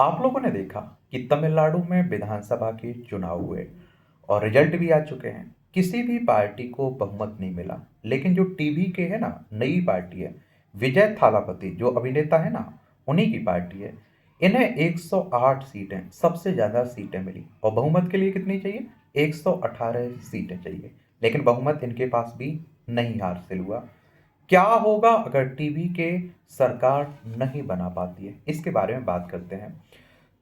आप लोगों ने देखा कि तमिलनाडु में विधानसभा के चुनाव हुए और रिजल्ट भी आ चुके हैं। किसी भी पार्टी को बहुमत नहीं मिला, लेकिन जो टीवी के है ना, नई पार्टी है, विजय थालापति जो अभिनेता है ना, उन्हीं की पार्टी है। इन्हें 108 सीटें, सबसे ज्यादा सीटें मिली और बहुमत के लिए कितनी चाहिए? 118 सीटें चाहिए, लेकिन बहुमत इनके पास भी नहीं हासिल हुआ। क्या होगा अगर टीवी के सरकार नहीं बना पाती है, इसके बारे में बात करते हैं।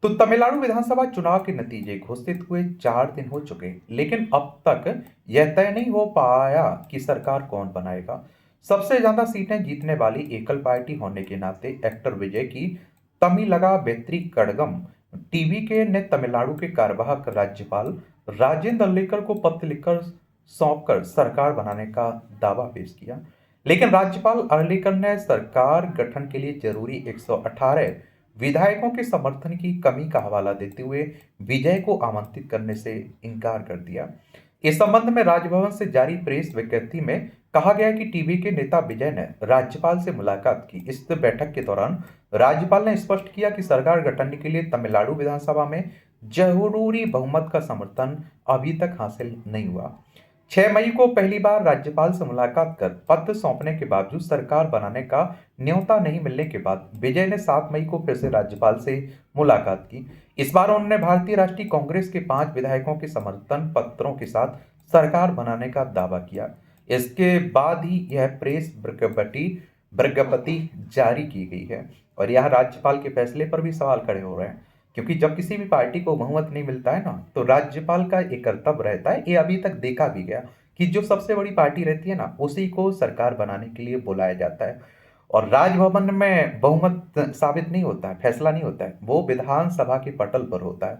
तो तमिलनाडु विधानसभा चुनाव के नतीजे घोषित हुए 4 दिन हो चुके, लेकिन अब तक यह तय नहीं हो पाया कि सरकार कौन बनाएगा। सबसे ज्यादा सीटें जीतने वाली एकल पार्टी होने के नाते एक्टर विजय की तमिलगा बेत्री कड़गम टीवी के ने तमिलनाडु के कार्यवाहक राज्यपाल राजेंद्र अल्लेकर को पत्र लिखकर सौंपकर सरकार बनाने का दावा पेश किया। लेकिन राज्यपाल अर्लेकर ने सरकार गठन के लिए जरूरी 118 विधायकों के समर्थन की कमी का हवाला देते हुए विजय को आमंत्रित करने से इनकार कर दिया। इस संबंध में राजभवन से जारी प्रेस विज्ञप्ति में कहा गया कि टीवी के नेता विजय ने राज्यपाल से मुलाकात की। इस बैठक के दौरान राज्यपाल ने स्पष्ट किया कि सरकार गठन के लिए तमिलनाडु विधानसभा में जरूरी बहुमत का समर्थन अभी तक हासिल नहीं हुआ। 6 मई को पहली बार राज्यपाल से मुलाकात कर पत्र सौंपने के बावजूद सरकार बनाने का न्योता नहीं मिलने के बाद विजय ने 7 मई को फिर से राज्यपाल से मुलाकात की। इस बार उन्होंने भारतीय राष्ट्रीय कांग्रेस के 5 विधायकों के समर्थन पत्रों के साथ सरकार बनाने का दावा किया। इसके बाद ही यह प्रेस विज्ञप्ति जारी की गई है और यह राज्यपाल के फैसले पर भी सवाल खड़े हो रहे हैं, क्योंकि जब किसी भी पार्टी को बहुमत नहीं मिलता है ना, तो राज्यपाल का एक कर्तव्य रहता है। ये अभी तक देखा भी गया कि जो सबसे बड़ी पार्टी रहती है ना, उसी को सरकार बनाने के लिए बुलाया जाता है। और राजभवन में बहुमत साबित नहीं होता है, फैसला नहीं होता है, वो विधानसभा के पटल पर होता है।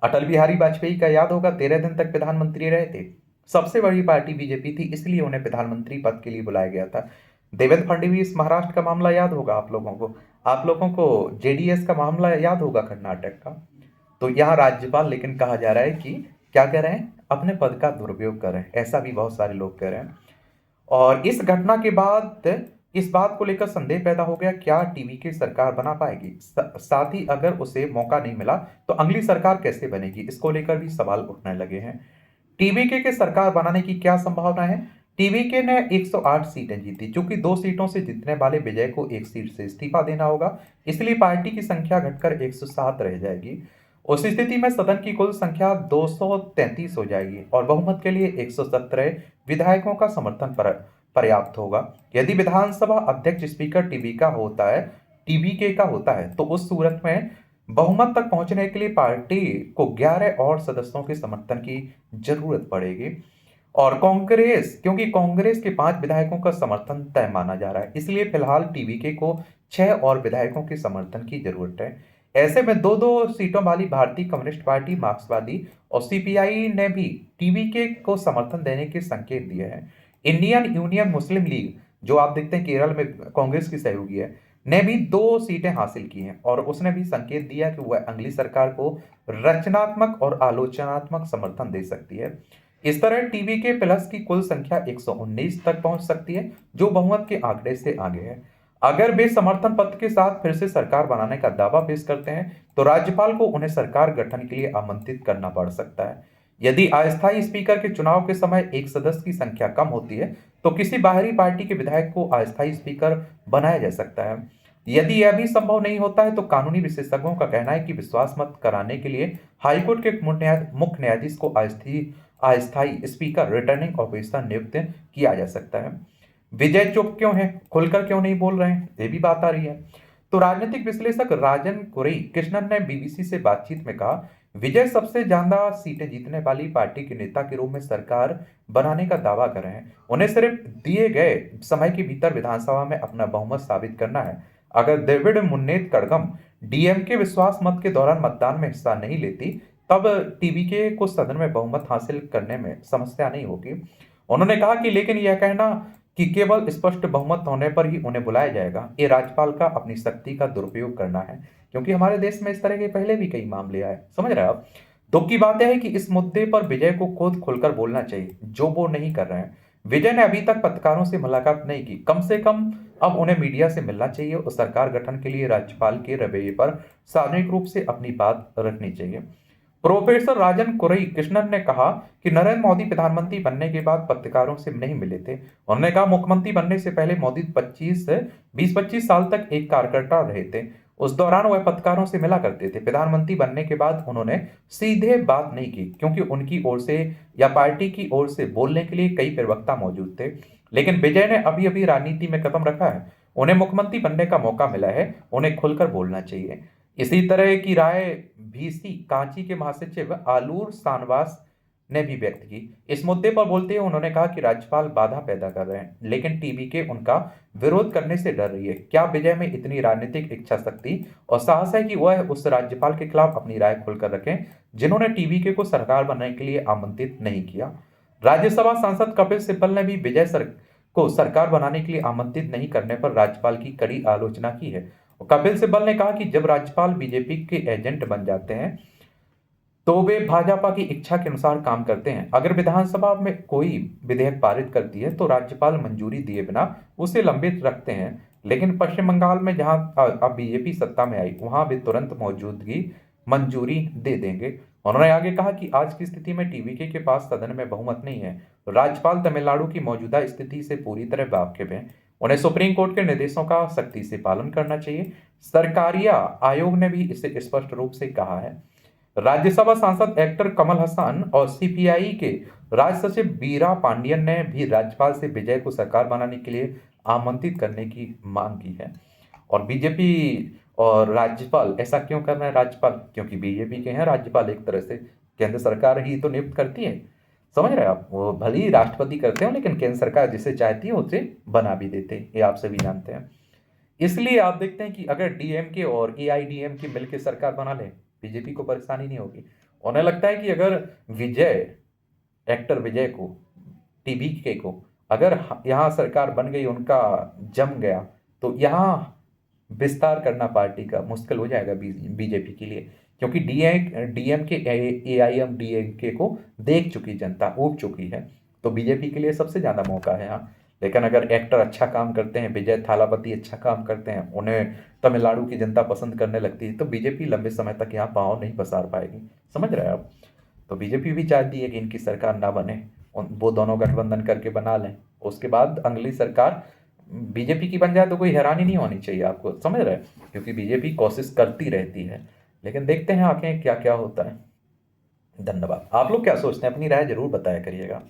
अटल बिहारी वाजपेयी का याद होगा, 13 दिन तक प्रधानमंत्री रहे थे। सबसे बड़ी पार्टी बीजेपी थी, इसलिए उन्हें प्रधानमंत्री पद के लिए बुलाया गया था। देवेंद्र फडणवीस महाराष्ट्र का मामला याद होगा आप लोगों को जेडीएस का मामला याद होगा कर्नाटक का। तो यहाँ राज्यपाल लेकिन कहा जा रहा है कि क्या कर रहे हैं, अपने पद का दुरुपयोग कर रहे हैं। ऐसा भी बहुत सारे लोग कह रहे हैं। और इस घटना के बाद इस बात को लेकर संदेह पैदा हो गया, क्या टीवी की सरकार बना पाएगी? साथ ही अगर उसे मौका नहीं मिला तो अगली सरकार कैसे बनेगी, इसको लेकर भी सवाल उठने लगे हैं। टीवीके के सरकार बनाने की क्या संभावना है? टीवीके ने 108 सीटें जीती, चूंकि 2 सीटों से जीतने वाले विजय को 1 सीट से इस्तीफा देना होगा, इसलिए पार्टी की संख्या घटकर 107 रह जाएगी। उस स्थिति में सदन की कुल संख्या 233 हो जाएगी और बहुमत के लिए 117 विधायकों का समर्थन पर्याप्त होगा। यदि विधानसभा अध्यक्ष स्पीकर टीवीके का होता है, तो उस सूरत में बहुमत तक पहुंचने के लिए पार्टी को 11 और सदस्यों के समर्थन की जरूरत पड़ेगी। और क्योंकि कांग्रेस के 5 विधायकों का समर्थन तय माना जा रहा है, इसलिए फिलहाल टीवीके को 6 और विधायकों के समर्थन की जरूरत है। ऐसे में दो दो सीटों वाली भारतीय कम्युनिस्ट पार्टी, मार्क्सवादी और सीपीआई ने भी टीवीके को समर्थन देने के संकेत दिए हैं। इंडियन यूनियन मुस्लिम लीग, जो आप देखते हैं केरल में कांग्रेस की सहयोगी है, ने भी 2 सीटें हासिल की हैं और उसने भी संकेत दिया कि वह अगली सरकार को रचनात्मक और आलोचनात्मक समर्थन दे सकती है। इस तरह टीवीके प्लस की कुल संख्या 119 तक पहुंच सकती है, जो बहुमत के आंकड़े से आगे है। अगर वे समर्थन पत्र के साथ फिर से सरकार बनाने का दावा पेश करते हैं, तो राज्यपाल को उन्हें सरकार गठन के लिए आमंत्रित करना पड़ सकता है। यदि अस्थायी स्पीकर के चुनाव के समय एक सदस्य की संख्या कम होती है, तो किसी बाहरी पार्टी के विधायक को अस्थायी स्पीकर बनाया जा सकता है। यदि यह भी संभव नहीं होता है, तो कानूनी विशेषज्ञों का कहना है कि विश्वास मत कराने के लिए हाईकोर्ट के मुख्य न्यायाधीश को अस्थायी स्पीकर, रिटर्निंग ऑफिसर नियुक्त किया जा सकता है। विजय चुप क्यों है, खुलकर क्यों नहीं बोल रहे हैं, ये भी बात आ रही है। तो राजनीतिक विश्लेषक राजन कुरई कृष्णन ने बीबीसी से बातचीत में कहा, विजय सबसे ज्यादा सीटें जीतने वाली पार्टी के नेता के रूप में सरकार बनाने का दावा कर रहे हैं। उन्हें सिर्फ दिए गए समय के भीतर विधानसभा में अपना बहुमत साबित करना है। अगर द्रविड़ मुन्नेत्र कड़गम डीएमके विश्वास मत के दौरान मतदान में हिस्सा नहीं लेती, तब टीवीके को सदन में बहुमत हासिल करने में समस्या नहीं होगी। उन्होंने कहा कि लेकिन यह कहना कि केवल स्पष्ट बहुमत होने पर ही उन्हें बुलाया जाएगा, ये राज्यपाल का अपनी शक्ति का दुरुपयोग करना है, क्योंकि हमारे देश में इस तरह के पहले भी कई मामले आए। समझ रहे हैं आप? दुख की बात यह है कि इस मुद्दे पर विजय को खुद खुलकर बोलना चाहिए, जो वो नहीं कर रहे हैं। विजय ने अभी तक पत्रकारों से मुलाकात नहीं की। कम से कम अब उन्हें मीडिया से मिलना चाहिए और सरकार गठन के लिए राज्यपाल के रवैये पर सार्वजनिक रूप से अपनी बात रखनी चाहिए। प्रोफेसर राजन कुरई कृष्णन ने कहा कि नरेंद्र मोदी प्रधानमंत्री बनने के बाद पत्रकारों से नहीं मिले थे। उन्होंने कहा मुख्यमंत्री बनने से पहले मोदी 20-25 साल तक एक कार्यकर्ता रहे थे। उस दौरान वह पत्रकारों से मिला करते थे। प्रधानमंत्री बनने के बाद उन्होंने सीधे बात नहीं की क्योंकि उनकी ओर से या पार्टी की ओर से बोलने के लिए कई प्रवक्ता मौजूद थे। लेकिन विजय ने अभी अभी राजनीति में कदम रखा है। उन्हें मुख्यमंत्री बनने का मौका मिला है, उन्हें खुलकर बोलना चाहिए। इसी तरह की राय भीसी कांची के महासचिव आलूर शानवास ने भी व्यक्त की। इस मुद्दे पर बोलते हुए उन्होंने कहा कि राज्यपाल बाधा पैदा कर रहे हैं, लेकिन टीवी के उनका विरोध करने से डर रही है। क्या विजय में इतनी राजनीतिक इच्छा शक्ति और साहस है कि वह उस राज्यपाल के खिलाफ अपनी राय खुलकर रखें जिन्होंने टीवी के को सरकार बनने के लिए आमंत्रित नहीं किया? राज्यसभा सांसद कपिल सिब्बल ने भी विजय को सरकार बनाने के लिए आमंत्रित नहीं करने पर राज्यपाल की कड़ी आलोचना की है। कपिल सिब्बल ने कहा कि जब राज्यपाल बीजेपी के एजेंट बन जाते हैं तो वे भाजपा की इच्छा के अनुसार काम करते हैं। अगर विधानसभा में कोई विधेयक पारित करती है तो राज्यपाल मंजूरी दिए बिना उसे लंबित रखते हैं। लेकिन पश्चिम बंगाल में जहां अब बीजेपी सत्ता में आई वहां वे तुरंत मौजूदगी मंजूरी दे देंगे। उन्होंने आगे कहा कि आज की स्थिति में टीवीके के पास सदन में बहुमत नहीं है। राज्यपाल तमिलनाडु की मौजूदा स्थिति से पूरी तरह वाकिफ हैं। उन्हें सुप्रीम कोर्ट के निर्देशों का सख्ती से पालन करना चाहिए। सरकारिया आयोग ने भी इसे स्पष्ट रूप से कहा है। राज्यसभा सांसद एक्टर कमल हसन और सीपीआई के राज्य सचिव बीरा पांडियन ने भी राज्यपाल से विजय को सरकार बनाने के लिए आमंत्रित करने की मांग की है। और बीजेपी और राज्यपाल ऐसा क्यों कर रहे हैं? राज्यपाल क्योंकि बीजेपी के हैं राज्यपाल, एक तरह से केंद्र सरकार ही तो नियुक्त करती है। समझ रहे हैं आप? वो भले ही राष्ट्रपति करते हो लेकिन केंद्र सरकार जिसे चाहती है उसे बना भी देते हैं, ये आप सभी जानते हैं। इसलिए आप देखते हैं कि अगर डीएमके और एआईडीएमके मिलकर सरकार बना ले बीजेपी को परेशानी नहीं होगी। उन्हें लगता है कि अगर विजय, एक्टर विजय को, टीवी के को अगर यहाँ सरकार बन गई, उनका जम गया, तो यहाँ विस्तार करना पार्टी का मुश्किल हो जाएगा बीजेपी के लिए। क्योंकि डीएमके एआईएम डीएमके को देख चुकी जनता, ऊब चुकी है, तो बीजेपी के लिए सबसे ज़्यादा मौका है यहाँ। लेकिन अगर एक्टर अच्छा काम करते हैं, विजय थालापति अच्छा काम करते हैं, उन्हें तमिलनाडु की जनता पसंद करने लगती है, तो बीजेपी लंबे समय तक यहाँ पाँव नहीं पसार पाएगी। समझ रहे हैं आप? तो बीजेपी भी चाहती है कि इनकी सरकार ना बने, वो दोनों गठबंधन करके बना लें, उसके बाद अगली सरकार बीजेपी की बन जाए तो कोई हैरानी नहीं होनी चाहिए आपको। समझ रहे हैं? क्योंकि बीजेपी कोशिश करती रहती है, लेकिन देखते हैं आगे क्या क्या होता है। धन्यवाद। आप लोग क्या सोचते हैं? अपनी राय जरूर बताया करिएगा।